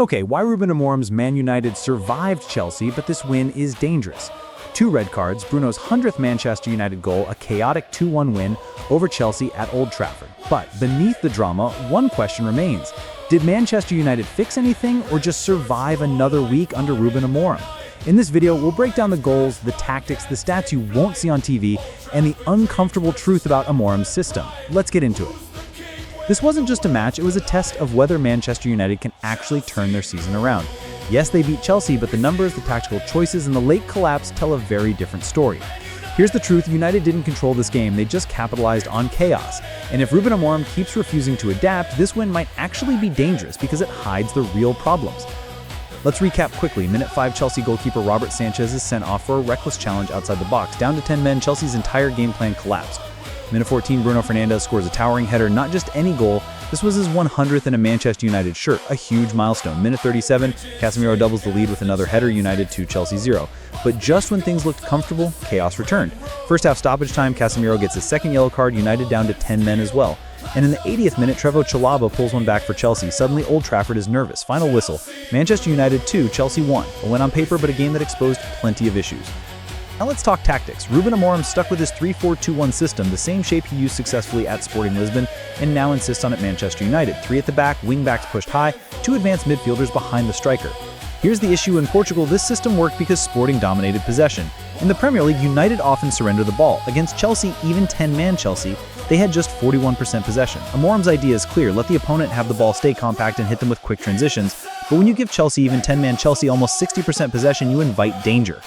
Okay, why Ruben Amorim's Man United survived Chelsea, but this win is dangerous. 2 red cards, Bruno's 100th Manchester United goal, a chaotic 2-1 win over Chelsea at Old Trafford. But beneath the drama, one question remains. Did Manchester United fix anything or just survive another week under Ruben Amorim? In this video, we'll break down the goals, the tactics, the stats you won't see on TV, and the uncomfortable truth about Amorim's system. Let's get into it. This wasn't just a match, it was a test of whether Manchester United can actually turn their season around. Yes, they beat Chelsea, but the numbers, the tactical choices, and the late collapse tell a very different story. Here's the truth, United didn't control this game, they just capitalized on chaos. And if Ruben Amorim keeps refusing to adapt, this win might actually be dangerous because it hides the real problems. Let's recap quickly. Minute 5, Chelsea goalkeeper Robert Sanchez is sent off for a reckless challenge outside the box. Down to 10 men, Chelsea's entire game plan collapsed. Minute 14, Bruno Fernandes scores a towering header, not just any goal, this was his 100th in a Manchester United shirt, a huge milestone. Minute 37, Casemiro doubles the lead with another header, United 2, Chelsea 0. But just when things looked comfortable, chaos returned. First half stoppage time, Casemiro gets his second yellow card, United down to 10 men as well. And in the 80th minute, Trevoh Chalobah pulls one back for Chelsea. Suddenly, Old Trafford is nervous. Final whistle. Manchester United 2, Chelsea 1. A win on paper, but a game that exposed plenty of issues. Now let's talk tactics. Ruben Amorim stuck with his 3-4-2-1 system, the same shape he used successfully at Sporting Lisbon, and now insists on at Manchester United. 3 at the back, wing-backs pushed high, 2 advanced midfielders behind the striker. Here's the issue in Portugal, this system worked because Sporting dominated possession. In the Premier League, United often surrender the ball. Against Chelsea, even 10-man Chelsea, they had just 41% possession. Amorim's idea is clear, let the opponent have the ball, stay compact, and hit them with quick transitions. But when you give Chelsea, even 10-man Chelsea, almost 60% possession, you invite danger.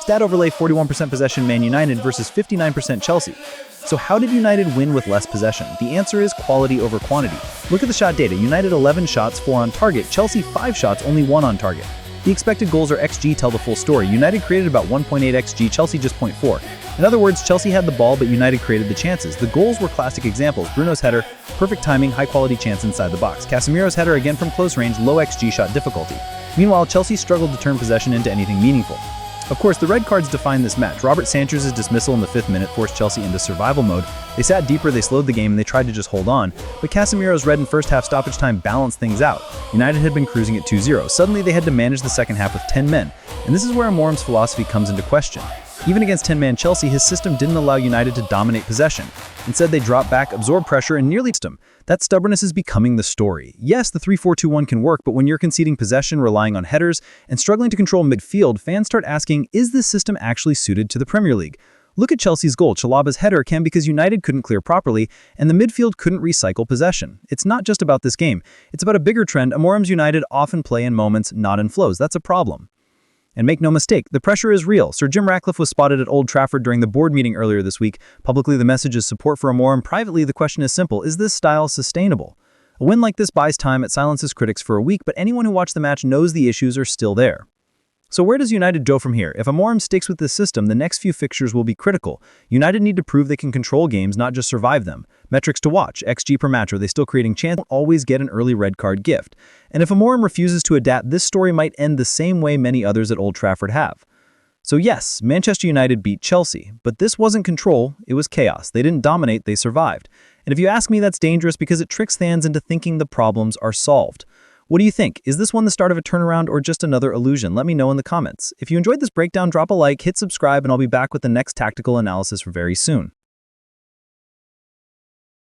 Stat overlay 41% possession Man United versus 59% Chelsea. So how did United win with less possession? The answer is quality over quantity. Look at the shot data. United 11 shots, 4 on target. Chelsea 5 shots, only 1 on target. The expected goals or XG tell the full story. United created about 1.8 XG, Chelsea just 0.4. In other words, Chelsea had the ball, but United created the chances. The goals were classic examples. Bruno's header, perfect timing, high-quality chance inside the box. Casemiro's header, again from close range, low XG shot difficulty. Meanwhile, Chelsea struggled to turn possession into anything meaningful. Of course, the red cards define this match. Robert Sanchez's dismissal in the 5th minute forced Chelsea into survival mode. They sat deeper, they slowed the game, and they tried to just hold on. But Casemiro's red in first half stoppage time balanced things out. United had been cruising at 2-0. Suddenly, they had to manage the second half with 10 men. And this is where Amorim's philosophy comes into question. Even against 10-man Chelsea, his system didn't allow United to dominate possession. Instead, they dropped back, absorbed pressure, and nearly stopped them. That stubbornness is becoming the story. Yes, the 3-4-2-1 can work, but when you're conceding possession, relying on headers, and struggling to control midfield, fans start asking, is this system actually suited to the Premier League? Look at Chelsea's goal. Chalobah's header came because United couldn't clear properly, and the midfield couldn't recycle possession. It's not just about this game. It's about a bigger trend. Amorim's United often play in moments, not in flows. That's a problem. And make no mistake, the pressure is real. Sir Jim Ratcliffe was spotted at Old Trafford during the board meeting earlier this week. Publicly, the message is support for Amorim. Privately, the question is simple. Is this style sustainable? A win like this buys time, it silences critics for a week, but anyone who watched the match knows the issues are still there. So where does United go from here? If Amorim sticks with this system, the next few fixtures will be critical. United need to prove they can control games, not just survive them. Metrics to watch, XG per match, are they still creating chance? Won't always get an early red card gift. And if Amorim refuses to adapt, this story might end the same way many others at Old Trafford have. So yes, Manchester United beat Chelsea, but this wasn't control, it was chaos. They didn't dominate, they survived. And if you ask me, that's dangerous because it tricks fans into thinking the problems are solved. What do you think? Is this one the start of a turnaround or just another illusion? Let me know in the comments. If you enjoyed this breakdown, drop a like, hit subscribe, and I'll be back with the next tactical analysis very soon.